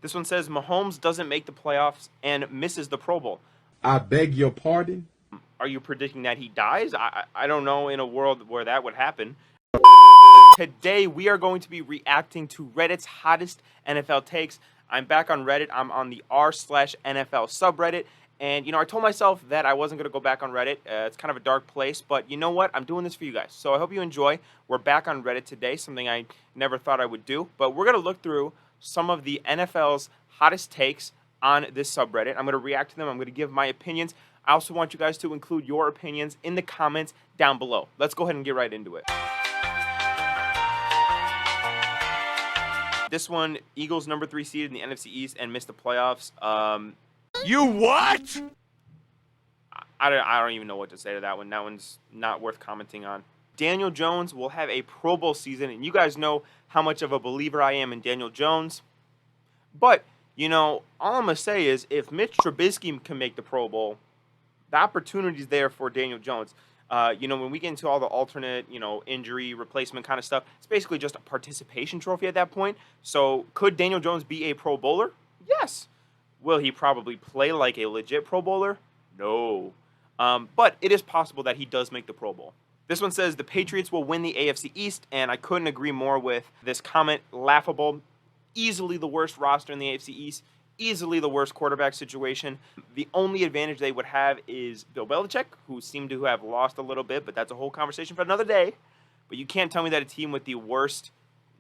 This one says Mahomes doesn't make the playoffs and misses the Pro Bowl. I beg your pardon? Are you predicting that he dies? I don't know in a world where that would happen. Today, we are going to be reacting to Reddit's hottest NFL takes. I'm back on Reddit. I'm on the r/NFL subreddit. And, I told myself that I wasn't going to go back on Reddit. It's kind of a dark place. But you know what? I'm doing this for you guys. So I hope you enjoy. We're back on Reddit today, something I never thought I would do. But we're going to look through some of the NFL's hottest takes on this subreddit. I'm going to react to them. I'm going to give my opinions. I also want you guys to include your opinions in the comments down below. Let's go ahead and get right into it. This one, Eagles number 3 seed in the NFC East and missed the playoffs. You what? I don't even know what to say to that one. That one's not worth commenting on. Daniel Jones will have a Pro Bowl season, and you guys know how much of a believer I am in Daniel Jones. But, all I'm going to say is if Mitch Trubisky can make the Pro Bowl, the opportunity's there for Daniel Jones. When we get into all the alternate, injury replacement kind of stuff, it's basically just a participation trophy at that point. So could Daniel Jones be a Pro Bowler? Yes. Will he probably play like a legit Pro Bowler? No. But it is possible that he does make the Pro Bowl. This one says the Patriots will win the AFC East, and I couldn't agree more with this comment. Laughable. Easily the worst roster in the AFC East. Easily the worst quarterback situation. The only advantage they would have is Bill Belichick, who seemed to have lost a little bit, but that's a whole conversation for another day. But you can't tell me that a team with the worst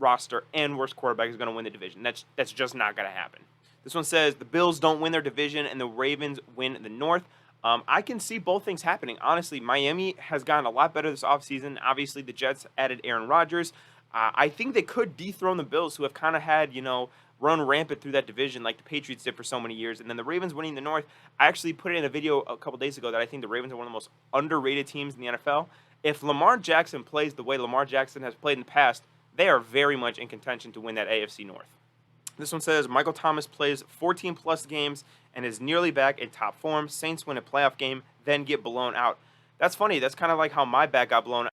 roster and worst quarterback is going to win the division. That's just not going to happen. This one says the Bills don't win their division and the Ravens win the North. I can see both things happening. Honestly, Miami has gotten a lot better this offseason. Obviously, the Jets added Aaron Rodgers. I think they could dethrone the Bills, who have kind of had, run rampant through that division like the Patriots did for so many years. And then the Ravens winning the North. I actually put it in a video a couple days ago that I think the Ravens are one of the most underrated teams in the NFL. If Lamar Jackson plays the way Lamar Jackson has played in the past, they are very much in contention to win that AFC North. This one says Michael Thomas plays 14-plus games and is nearly back in top form. Saints win a playoff game, then get blown out. That's funny. That's kind of like how my back got blown out.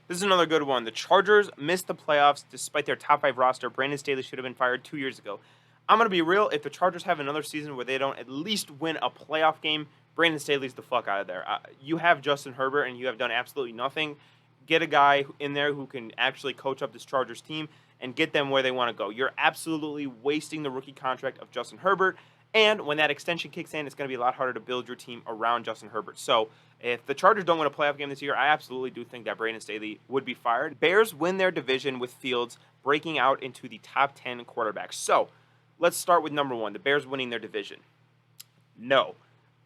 This is another good one. The Chargers missed the playoffs despite their top 5 roster. Brandon Staley should have been fired 2 years ago. I'm going to be real. If the Chargers have another season where they don't at least win a playoff game, Brandon Staley's the fuck out of there. You have Justin Herbert, and you have done absolutely nothing. Get a guy in there who can actually coach up this Chargers team and get them where they want to go. You're absolutely wasting the rookie contract of Justin Herbert. And when that extension kicks in, it's going to be a lot harder to build your team around Justin Herbert. So if the Chargers don't win a playoff game this year, I absolutely do think that Brandon Staley would be fired. Bears win their division with Fields breaking out into the top 10 quarterbacks. So let's start with number 1, the Bears winning their division. No.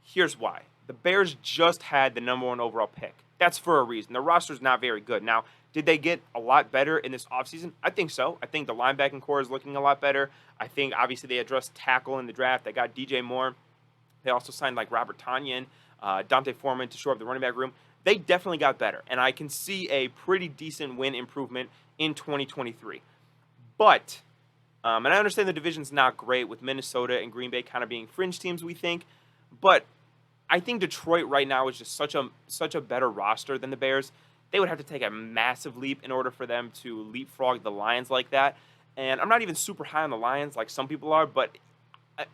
Here's why. The Bears just had the number 1 overall pick. That's for a reason. The roster's not very good. Now, did they get a lot better in this offseason? I think so. I think the linebacking core is looking a lot better. I think, obviously, they addressed tackle in the draft. They got DJ Moore. They also signed, Robert Tonyan, Dante Foreman to shore up the running back room. They definitely got better, and I can see a pretty decent win improvement in 2023. But, and I understand the division's not great with Minnesota and Green Bay kind of being fringe teams, we think, but I think Detroit right now is just such a better roster than the Bears. They would have to take a massive leap in order for them to leapfrog the Lions like that. And I'm not even super high on the Lions like some people are, but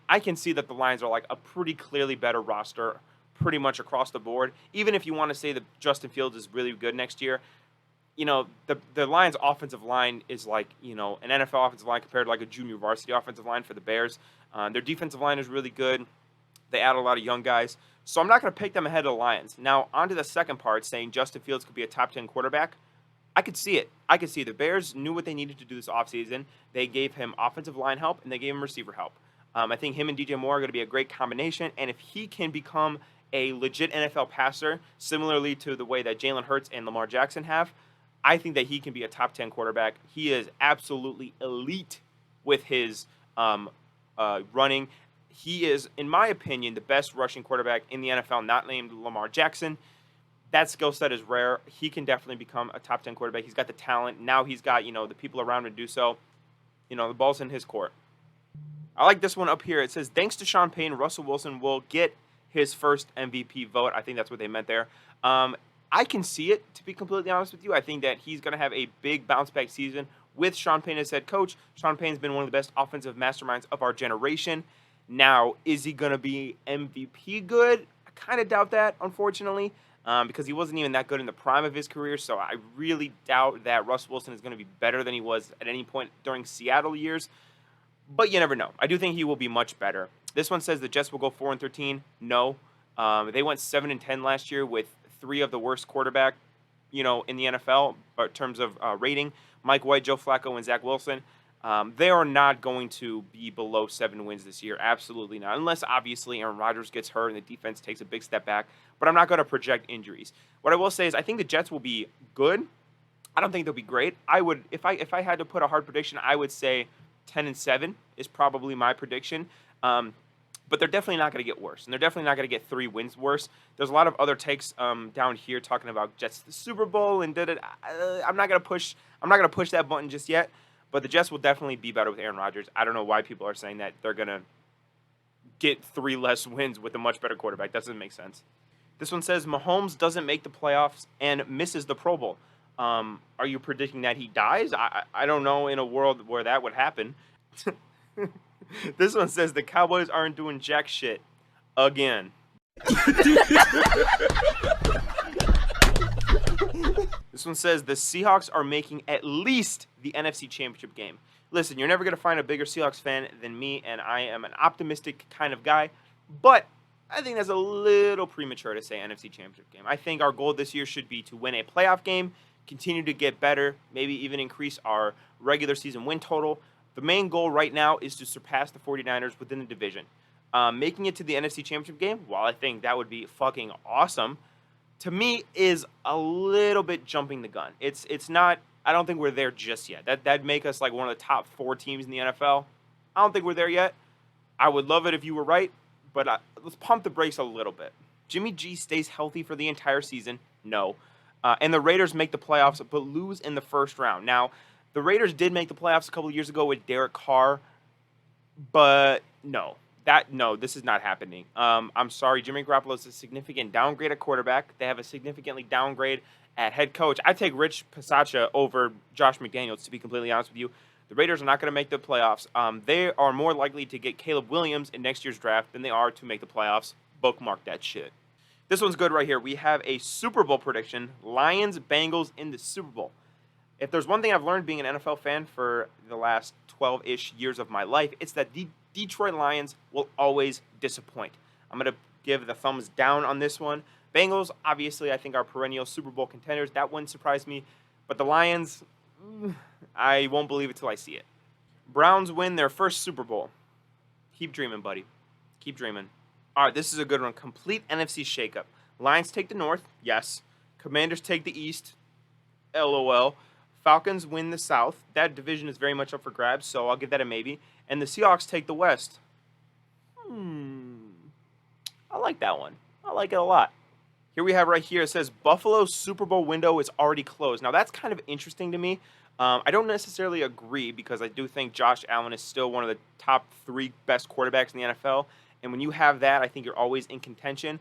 I can see that the Lions are a pretty clearly better roster pretty much across the board. Even if you want to say that Justin Fields is really good next year, the Lions' offensive line is an NFL offensive line compared to a junior varsity offensive line for the Bears. Their defensive line is really good. They add a lot of young guys. So I'm not going to pick them ahead of the Lions. Now, on to the second part, saying Justin Fields could be a top 10 quarterback. I could see it. The Bears knew what they needed to do this offseason. They gave him offensive line help, and they gave him receiver help. I think him and DJ Moore are going to be a great combination, and if he can become a legit NFL passer, similarly to the way that Jalen Hurts and Lamar Jackson have, I think that he can be a top 10 quarterback. He is absolutely elite with his running. He is, in my opinion, the best rushing quarterback in the NFL, not named Lamar Jackson. That skill set is rare. He can definitely become a top 10 quarterback. He's got the talent. Now he's got, the people around him to do so. The ball's in his court. I like this one up here. It says, thanks to Sean Payton, Russell Wilson will get his first MVP vote. I think that's what they meant there. I can see it, to be completely honest with you. I think that he's going to have a big bounce-back season with Sean Payton as head coach. Sean Payton's been one of the best offensive masterminds of our generation. Now, is he going to be MVP good? I kind of doubt that, unfortunately, because he wasn't even that good in the prime of his career. So I really doubt that Russ Wilson is going to be better than he was at any point during Seattle years. But you never know. I do think he will be much better. This one says the Jets will go 4-13. No. They went 7-10 last year with 3 of the worst quarterback, in the NFL in terms of rating. Mike White, Joe Flacco, and Zach Wilson. They are not going to be below 7 wins this year. Absolutely not. Unless, obviously, Aaron Rodgers gets hurt and the defense takes a big step back. But I'm not going to project injuries. What I will say is I think the Jets will be good. I don't think they'll be great. I would, if I had to put a hard prediction, I would say 10-7 is probably my prediction. But they're definitely not going to get worse, and they're definitely not going to get 3 wins worse. There's a lot of other takes down here talking about Jets to the Super Bowl and I'm not going to push that button just yet. But the Jets will definitely be better with Aaron Rodgers. I don't know why people are saying that they're going to get 3 less wins with a much better quarterback. That doesn't make sense. This one says Mahomes doesn't make the playoffs and misses the Pro Bowl. Are you predicting that he dies? I don't know in a world where that would happen. This one says the Cowboys aren't doing jack shit again. This one says the Seahawks are making at least the NFC Championship game. Listen, you're never going to find a bigger Seahawks fan than me, and I am an optimistic kind of guy, but I think that's a little premature to say NFC Championship game. I think our goal this year should be to win a playoff game, continue to get better, maybe even increase our regular season win total. The main goal right now is to surpass the 49ers within the division. Making it to the NFC Championship game, while I think that would be fucking awesome, to me is a little bit jumping the gun. It's not. I don't think we're there just yet. That'd make us like one of the top 4 teams in the NFL. I don't think we're there yet. I would love it if you were right, but let's pump the brakes a little bit. Jimmy G stays healthy for the entire season. No. And the Raiders make the playoffs but lose in the first round. Now, the Raiders did make the playoffs a couple of years ago with Derek Carr, but no, this is not happening. I'm sorry, Jimmy Garoppolo is a significant downgrade at quarterback. They have a significantly downgrade at head coach. I take Rich Pisaccia over Josh McDaniels, to be completely honest with you. The Raiders are not going to make the playoffs. They are more likely to get Caleb Williams in next year's draft than they are to make the playoffs. Bookmark that shit. This one's good right here. We have a Super Bowl prediction. Lions-Bengals in the Super Bowl. If there's one thing I've learned being an NFL fan for the last 12-ish years of my life, it's that the Detroit Lions will always disappoint. I'm going to give the thumbs down on this one. Bengals, obviously, I think are perennial Super Bowl contenders. That wouldn't surprise me. But the Lions, I won't believe it till I see it. Browns win their first Super Bowl. Keep dreaming, buddy. Keep dreaming. All right, this is a good one. Complete NFC shakeup. Lions take the North. Yes. Commanders take the East. LOL. Falcons win the South. That division is very much up for grabs, so I'll give that a maybe. And the Seahawks take the West. I like that one. I like it a lot. Here we have right here, it says Buffalo's Super Bowl window is already closed. Now, that's kind of interesting to me. I don't necessarily agree because I do think Josh Allen is still one of the top 3 best quarterbacks in the NFL. And when you have that, I think you're always in contention.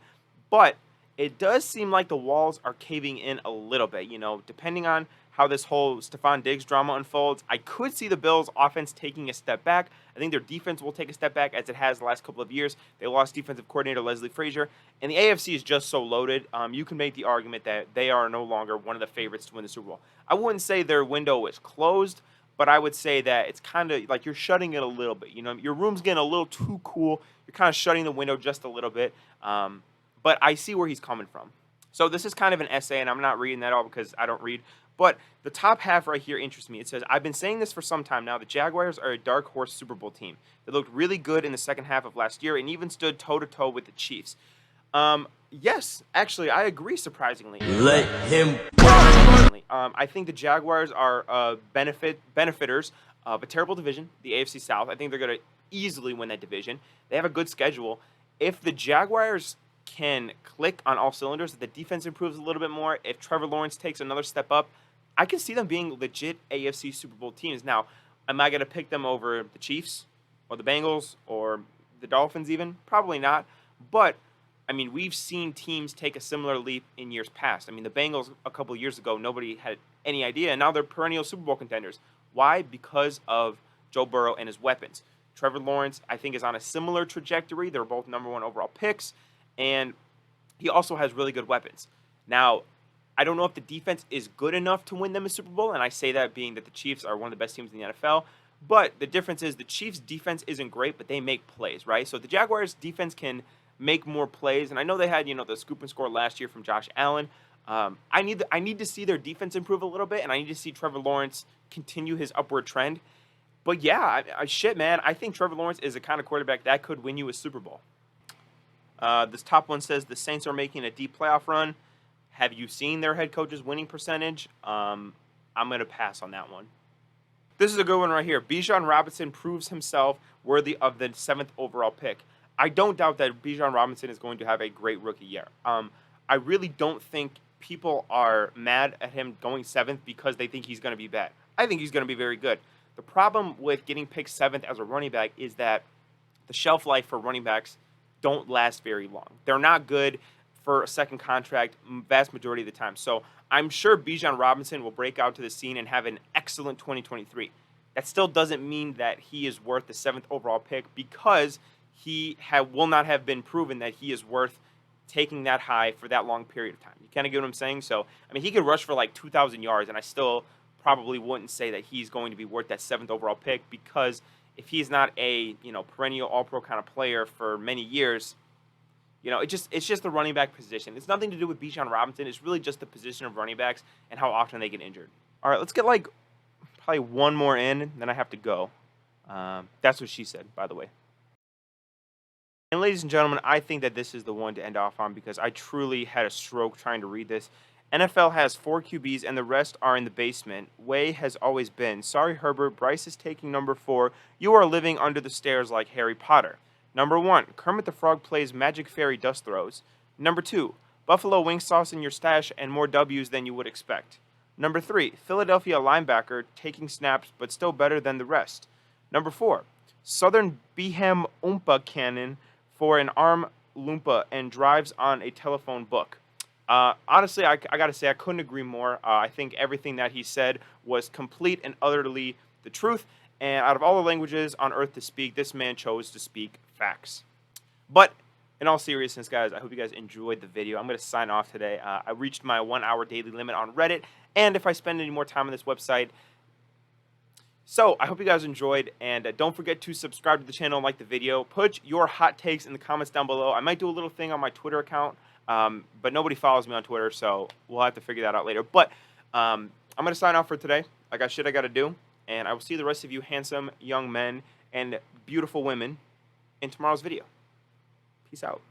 But it does seem like the walls are caving in a little bit, depending on how this whole Stephon Diggs drama unfolds. I could see the Bills' offense taking a step back. I think their defense will take a step back as it has the last couple of years. They lost defensive coordinator Leslie Frazier, and the AFC is just so loaded. You can make the argument that they are no longer one of the favorites to win the Super Bowl. I wouldn't say their window is closed, but I would say that it's kind of like you're shutting it a little bit. Your room's getting a little too cool. You're kind of shutting the window just a little bit. But I see where he's coming from. So this is kind of an essay, and I'm not reading that all because I don't read. But the top half right here interests me. It says, I've been saying this for some time now. The Jaguars are a dark horse Super Bowl team. They looked really good in the second half of last year and even stood toe-to-toe with the Chiefs. Yes, actually, I agree, surprisingly. Let him. I think the Jaguars are benefiters of a terrible division, the AFC South. I think they're going to easily win that division. They have a good schedule. If the Jaguars can click on all cylinders, if the defense improves a little bit more, if Trevor Lawrence takes another step up, I can see them being legit AFC Super Bowl teams. Now, am I going to pick them over the Chiefs or the Bengals or the Dolphins even? Probably not. But, I mean, we've seen teams take a similar leap in years past. I mean, the Bengals a couple of years ago, nobody had any idea, and now they're perennial Super Bowl contenders. Why? Because of Joe Burrow and his weapons. Trevor Lawrence, I think, is on a similar trajectory. They're both number 1 overall picks, and he also has really good weapons. Now, I don't know if the defense is good enough to win them a Super Bowl, and I say that being that the Chiefs are one of the best teams in the NFL. But the difference is the Chiefs' defense isn't great, but they make plays, right? So the Jaguars' defense can make more plays, and I know they had the scoop and score last year from Josh Allen. I need to see their defense improve a little bit, and I need to see Trevor Lawrence continue his upward trend. But yeah, shit, man, I think Trevor Lawrence is the kind of quarterback that could win you a Super Bowl. This top one says the Saints are making a deep playoff run. Have you seen their head coach's winning percentage? I'm going to pass on that one. This is a good one right here. Bijan Robinson proves himself worthy of the 7th overall pick. I don't doubt that Bijan Robinson is going to have a great rookie year. I really don't think people are mad at him going 7th because they think he's going to be bad. I think he's going to be very good. The problem with getting picked 7th as a running back is that the shelf life for running backs don't last very long. They're not good for a second contract vast majority of the time. So I'm sure Bijan Robinson will break out to the scene and have an excellent 2023. That still doesn't mean that he is worth the 7th overall pick because he will not have been proven that he is worth taking that high for that long period of time. You kind of get what I'm saying? So, I mean, he could rush for like 2,000 yards, and I still probably wouldn't say that he's going to be worth that 7th overall pick because if he's not a perennial all-pro kind of player for many years, it's just the running back position. It's nothing to do with Bijan Robinson. It's really just the position of running backs and how often they get injured. All right, let's get like probably one more in, then I have to go. That's what she said, by the way. And ladies and gentlemen, I think that this is the one to end off on because I truly had a stroke trying to read this. NFL has 4 QBs and the rest are in the basement. Way has always been. Sorry, Herbert. Bryce is taking number 4. You are living under the stairs like Harry Potter. Number 1, Kermit the Frog plays Magic Fairy dust throws. Number 2, Buffalo wing sauce in your stash and more W's than you would expect. Number 3, Philadelphia linebacker taking snaps but still better than the rest. Number 4, Southern Beham Oompa cannon for an arm loompa and drives on a telephone book. Honestly, I got to say I couldn't agree more. I think everything that he said was complete and utterly the truth. And out of all the languages on earth to speak, this man chose to speak facts. But in all seriousness, guys, I hope you guys enjoyed the video. I'm going to sign off today. I reached my 1-hour daily limit on Reddit, and if I spend any more time on this website. So I hope you guys enjoyed, and don't forget to subscribe to the channel and like the video. Put your hot takes in the comments down below. I might do a little thing on my Twitter account, but nobody follows me on Twitter, so we'll have to figure that out later. But I'm going to sign off for today. I got shit I got to do. And I will see the rest of you handsome young men and beautiful women in tomorrow's video. Peace out.